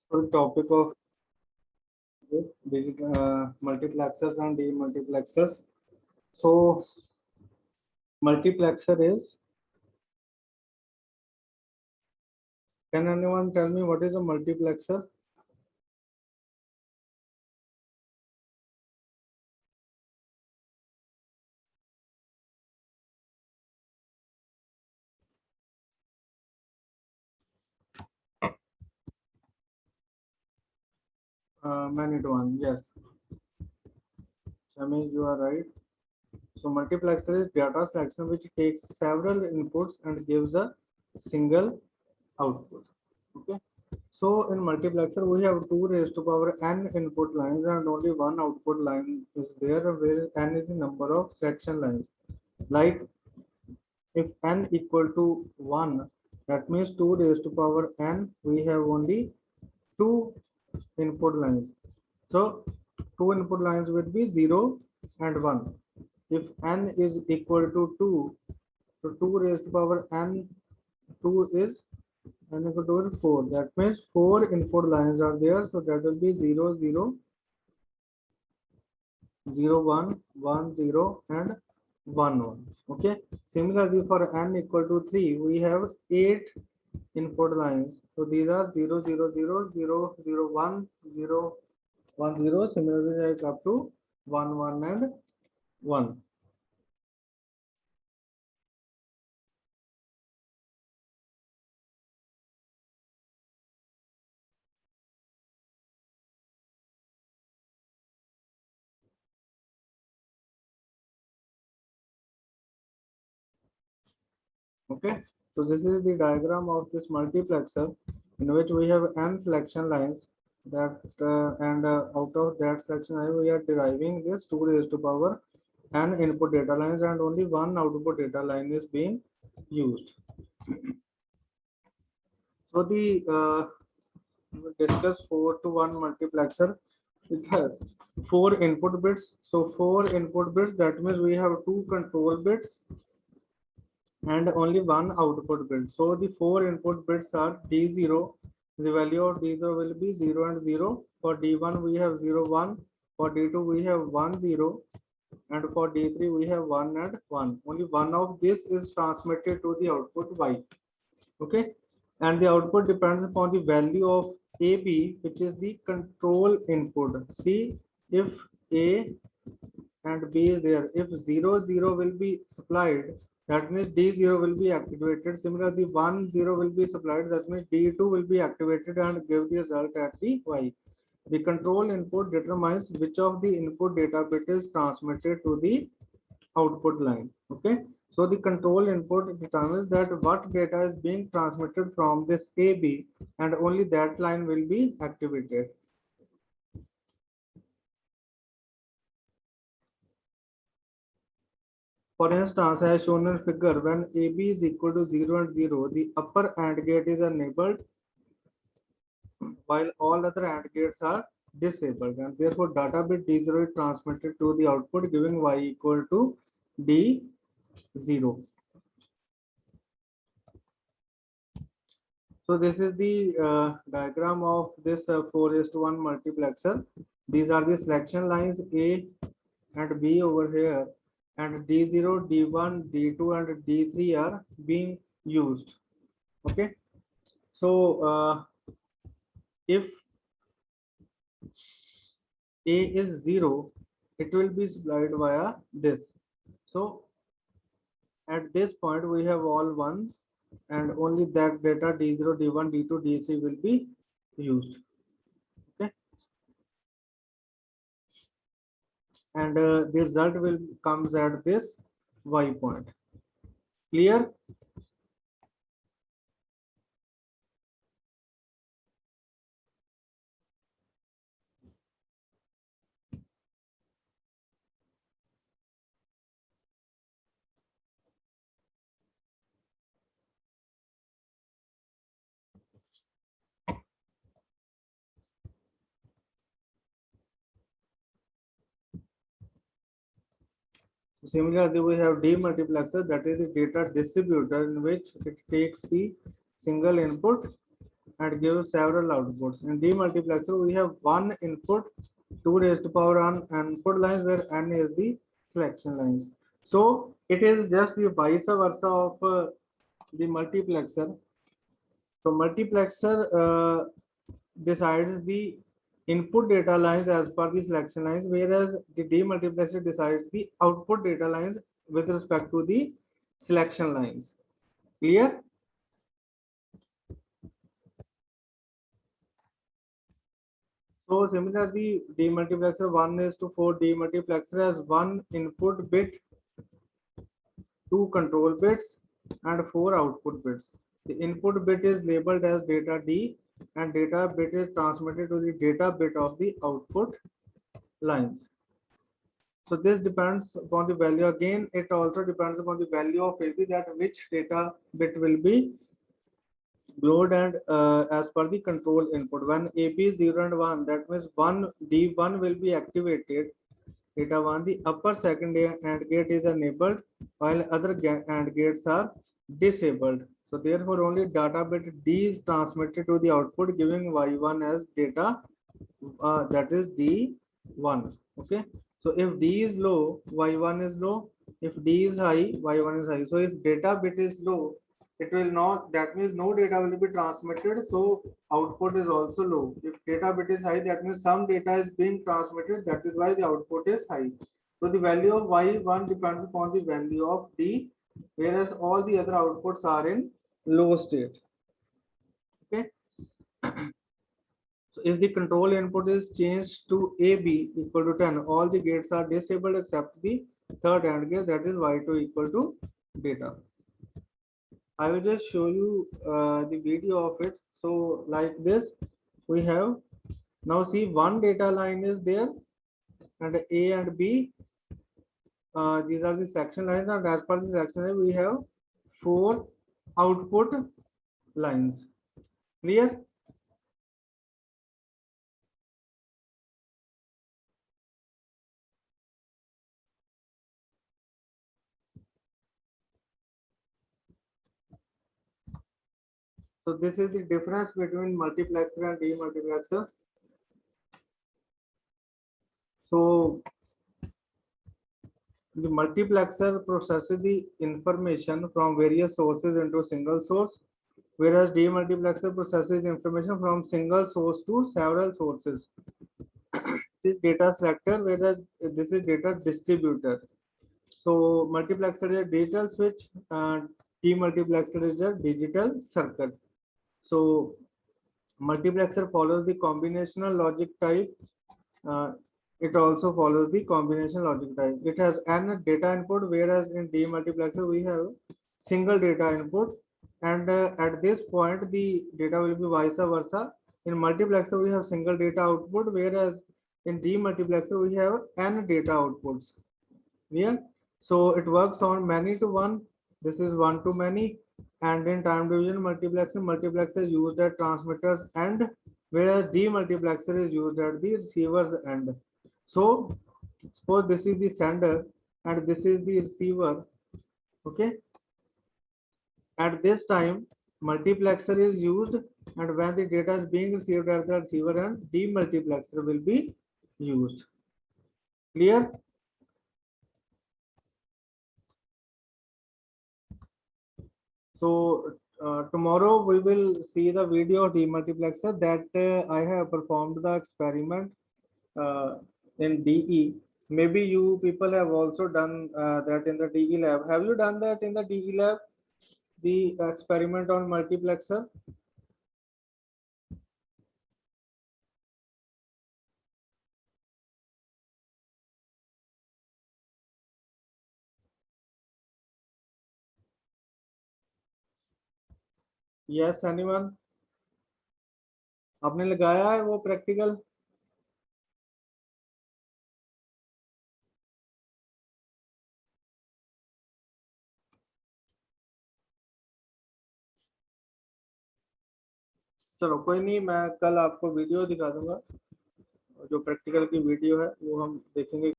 for the topic of multiplexers and demultiplexers. So multiplexer is, can anyone tell me what is a multiplexer? Minute one, yes. Shami, you are right. So multiplexer is data selection which takes several inputs and gives a single output. Okay. So in multiplexer we have 2 raised to power n input lines and only one output line is there, where n is the number of selection lines. Like if n equal to 1, that means 2 raised to power n, we have only 2 input lines. So 2 input lines will be 0 and 1. If n is equal to 2, so 2 raised to power n, 2 is n equal to 4. That means 4 input lines are there. So that will be 0, 0, 0, 1, 1, 0, and 1, 1. Okay. Similarly, for n equal to 3, we have 8 input lines. So these are 0, 0, 0, 0, 0, 1, 0, 1, 0. Similarly, like up to 1, 1, and 1. Okay. So this is the diagram of this multiplexer in which we have n selection lines that out of that selection line we are deriving this 2 raised to power n input data lines and only one output data line is being used. So the we discuss 4 to 1 multiplexer. It has 4 input bits. So 4 input bits, that means we have 2 control bits and only one output bit. So the 4 input bits are D0. The value of D0 will be 0 and 0. For D1 we have 0, 1. For D2 we have 1, 0. And for D3 we have 1 and 1. Only one of this is transmitted to the output Y. Okay. And the output depends upon the value of AB, which is the control input. See, if A and B is there, if 0, 0 will be supplied, that means D0 will be activated. Similarly, 1, 0 will be supplied, that means D2 will be activated and give the result at the Y. The control input determines which of the input data bit is transmitted to the output line. Okay. So the control input determines that what data is being transmitted from this AB and only that line will be activated. For instance, as shown in figure, when AB is equal to 0 and 0, the upper AND gate is enabled while all other AND gates are disabled, and therefore data bit D0 is transmitted to the output, giving Y equal to D0. So this is the diagram of this 4:1 multiplexer. These are the selection lines A and B over here, and D0, D1, D2, and D3 are being used. Okay. So if A is 0, it will be supplied via this. So at this point we have all ones and only that data D0, D1, D2, D3 will be used. Okay. And the result will comes at this Y point. Clear? Similarly, we have demultiplexer, that is the data distributor in which it takes the single input and gives several outputs. In demultiplexer, we have one input, 2 raised to power n input lines, where n is the selection lines. So it is just the vice versa of the multiplexer. So multiplexer decides the input data lines as per the selection lines, whereas the demultiplexer decides the output data lines with respect to the selection lines. Clear? So similarly, demultiplexer 1:4 demultiplexer has one input bit, two control bits, and four output bits. The input bit is labeled as data D, and data bit is transmitted to the data bit of the output lines. So this depends upon the value. Again, it also depends upon the value of AB, that which data bit will be load and as per the control input. When AB is 0 and 1, that means one D1 will be activated. Data 1, the upper second AND gate is enabled, while other AND gates are disabled. So therefore only data bit D is transmitted to the output, giving Y1 as data, that is D1. Okay. So if D is low, Y1 is low. If D is high, Y1 is high. So if data bit is low, it will not, that means no data will be transmitted, so output is also low. If data bit is high, that means some data is being transmitted, that is why the output is high. So the value of Y1 depends upon the value of D, whereas all the other outputs are in low state. Okay. So if the control input is changed to AB equal to 10, all the gates are disabled except the third AND gate, that is Y2 equal to data. I will just show you the video of it. So like this, we have now see one data line is there, and A and B. These are the section lines, and as per the section line, we have four output lines. Clear? So this is the difference between multiplexer and demultiplexer. So the multiplexer processes the information from various sources into a single source, whereas demultiplexer processes information from single source to several sources. This is data selector, whereas this is data distributor. So multiplexer is a digital switch, demultiplexer is a digital circuit. So multiplexer follows the combinational logic type. It also follows the combination logic type. It has n data input, whereas in demultiplexer we have single data input, and at this point the data will be vice versa. In multiplexer we have single data output, whereas in demultiplexer we have n data outputs. Yeah. So it works on many to one. This is one to many. And in time division multiplexer is used at transmitters end, whereas demultiplexer is used at the receiver's end. So suppose this is the sender and this is the receiver. Okay. At this time, multiplexer is used, and when the data is being received at the receiver end, demultiplexer will be used. Clear? So tomorrow we will see the video of demultiplexer that I have performed the experiment in DE. Maybe you people have also done that in the DE lab. Have you done that in the DE lab? The experiment on multiplexer? Yes, anyone? आपने लगाया है वो practical? चलो कोई नहीं, मैं कल आपको वीडियो दिखा दूंगा, जो प्रैक्टिकल की वीडियो है वो हम देखेंगे।